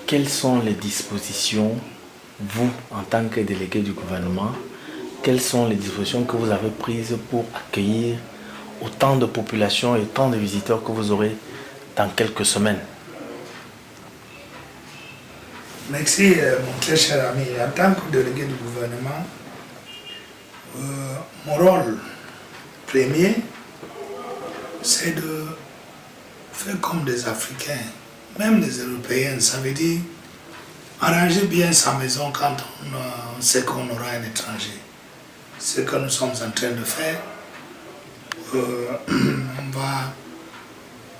quelles sont les dispositions, vous, en tant que délégué du gouvernement, quelles sont les dispositions que vous avez prises pour accueillir autant de populations et autant de visiteurs que vous aurez dans quelques semaines? Merci, mon très cher ami. En tant que délégué du gouvernement, mon rôle premier, c'est de faire comme des Africains, même des Européens. Ça veut dire arranger bien sa maison quand on sait qu'on aura un étranger. Ce que nous sommes en train de faire,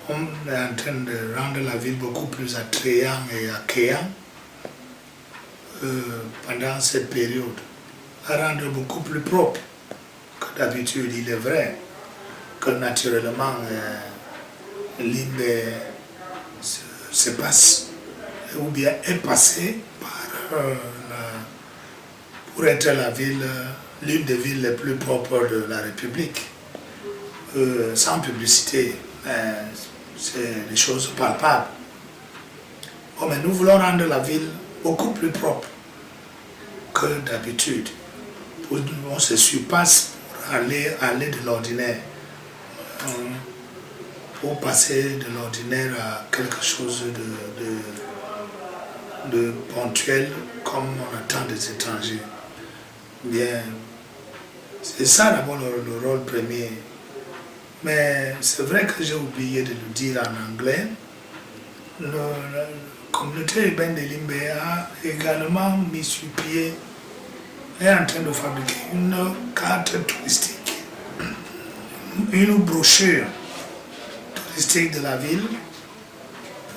on est en train de rendre la ville beaucoup plus attrayante et accueillante pendant cette période, la rendre beaucoup plus propre que d'habitude. Il est vrai que naturellement Limbe se passe ou bien est passé par pour être la ville, l'une des villes les plus propres de la République. Sans publicité, c'est des choses palpables. Bon, mais nous voulons rendre la ville beaucoup plus propre que d'habitude. On se surpasse pour aller de l'ordinaire, pour passer de l'ordinaire à quelque chose de ponctuel comme on attend des étrangers. Bien, c'est ça d'abord le rôle premier. Mais c'est vrai que j'ai oublié de le dire en anglais. La communauté urbaine de Limbe a également mis sur pied, est en train de fabriquer une carte touristique, une brochure touristique de la ville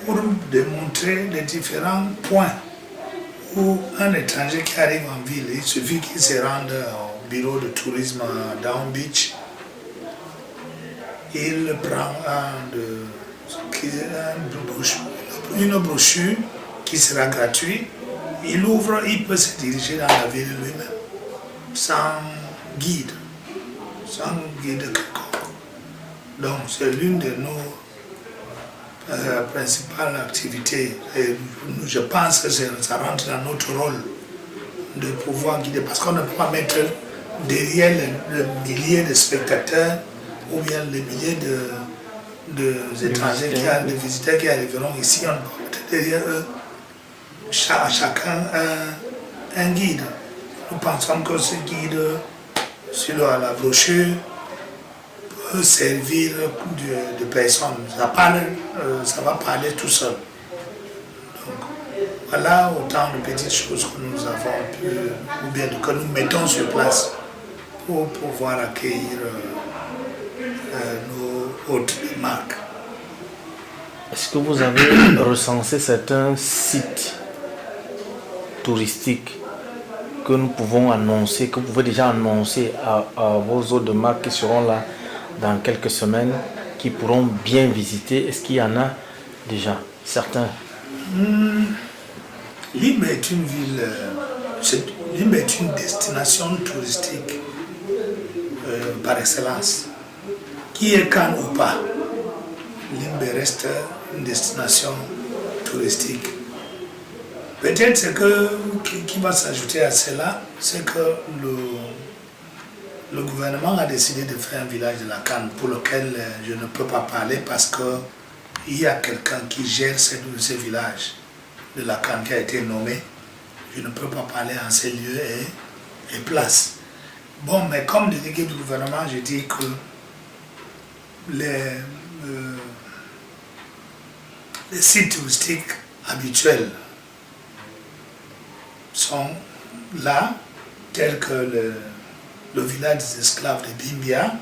pour démontrer les différents points où un étranger qui arrive en ville, il suffit qu'il se rende au bureau de tourisme à Down Beach. Il prend une brochure qui sera gratuite. Il ouvre, il peut se diriger dans la ville lui-même, sans guide quelconque. Donc c'est l'une de nos principales activités. Et je pense que ça rentre dans notre rôle de pouvoir guider, parce qu'on ne peut pas mettre derrière le milliers de spectateurs ou bien les milliers d'étrangers, de visiteurs qui arriveront ici, on peut mettre derrière eux chacun un guide. Nous pensons que ce guide sur la brochure peut servir de personne. Ça va parler tout seul. Donc, voilà autant de petites choses que nous avons pu, ou bien que nous mettons sur place pour pouvoir accueillir nos hôtes de marque. Est-ce que vous avez recensé certains sites touristiques que nous pouvons annoncer, que vous pouvez déjà annoncer à vos hôtes de marque qui seront là dans quelques semaines, qui pourront bien visiter? Est-ce qu'il y en a déjà certains? Limbe est une ville, Limbe est une destination touristique par excellence. Qui est Cannes ou pas, Limbe reste une destination touristique. Peut-être ce qui va s'ajouter à cela, c'est que le gouvernement a décidé de faire un village de la Canne pour lequel je ne peux pas parler parce qu'il y a quelqu'un qui gère ce village de la Canne qui a été nommé. Je ne peux pas parler en ces lieux et places. Bon, mais comme délégué du gouvernement, je dis que les sites touristiques habituels sont là, tels que le village des esclaves de Bimbia,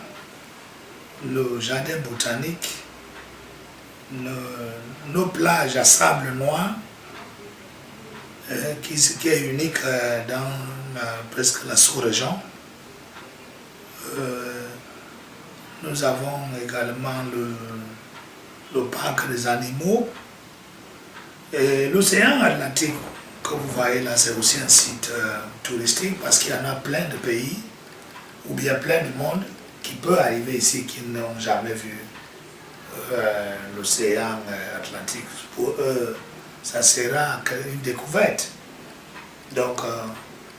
le jardin botanique, nos plages à sable noir, qui est unique dans presque la sous-région. Nous avons également le parc des animaux et l'océan Atlantique que vous voyez là, c'est aussi un site touristique parce qu'il y en a plein de pays ou bien plein de monde qui peut arriver ici qui n'ont jamais vu l'océan Atlantique. Pour eux, ça sera une découverte. Donc,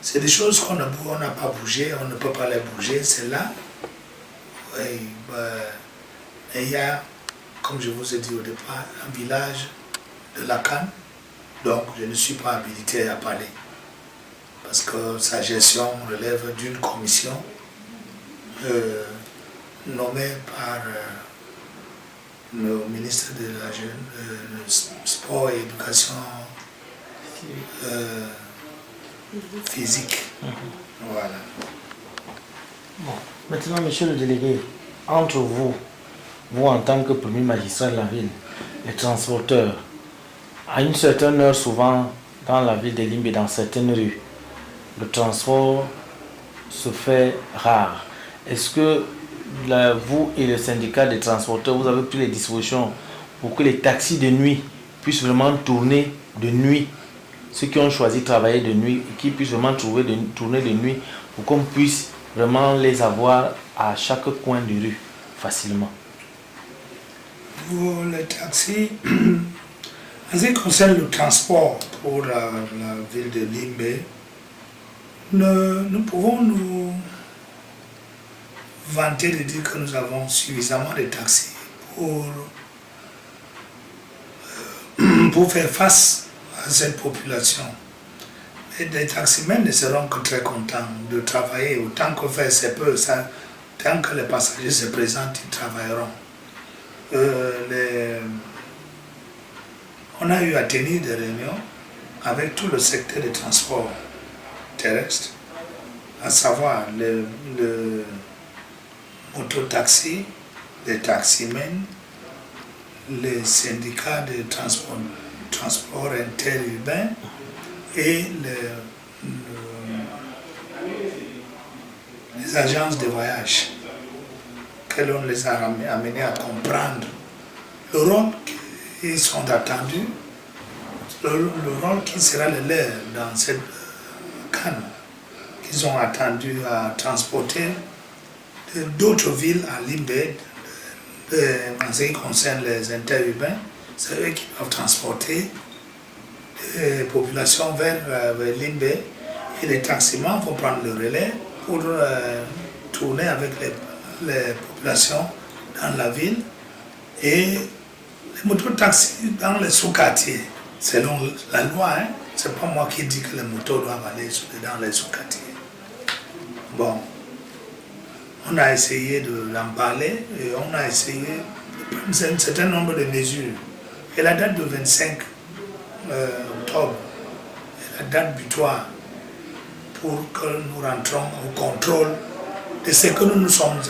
c'est des choses qu'on n'a pas bougé, on ne peut pas les bouger, c'est là. Oui, mais il y a, comme je vous ai dit au départ, un village de la Cannes, donc je ne suis pas habilité à parler. Parce que sa gestion relève d'une commission nommée par le ministre de la Sport et Éducation physique. Voilà. Bon. Maintenant, monsieur le délégué, entre vous en tant que premier magistrat de la ville, les transporteurs, à une certaine heure, souvent dans la ville de Limbe, dans certaines rues, le transport se fait rare. Est-ce que vous et le syndicat des transporteurs, vous avez pris les dispositions pour que les taxis de nuit puissent vraiment tourner de nuit? Ceux qui ont choisi de travailler de nuit, qui puissent vraiment tourner de nuit pour qu'on puisse vraiment les avoir à chaque coin de rue facilement. Pour les taxis, en ce qui concerne le transport pour la ville de Limbe, nous pouvons nous vanter de dire que nous avons suffisamment de taxis pour faire face à cette population. Et les taximens ne seront que très contents de travailler. Autant que faire c'est peu, tant que les passagers se présentent, ils travailleront. On a eu à tenir des réunions avec tout le secteur des transports terrestres, à savoir le mototaxi, les taximens, les syndicats de transport interurbain et les agences de voyage, que l'on les a amenés à comprendre le rôle qu'ils sont attendus, le rôle qui sera le leur dans cette canne qu'ils ont attendu à transporter d'autres villes à Limbe. En ce qui concerne les interurbains, c'est eux qui doivent transporter les populations vers Limbe, et les taximans vont prendre le relais pour tourner avec les populations dans la ville et les motos-taxis dans les sous-quartiers. Selon la loi, hein, c'est pas moi qui dis que les motos doivent aller dans les sous-quartiers. Bon, on a essayé d'en parler et on a essayé de prendre un certain nombre de mesures. Et la date de 25 octobre est la date butoir pour que nous rentrons au contrôle de ce que nous nous sommes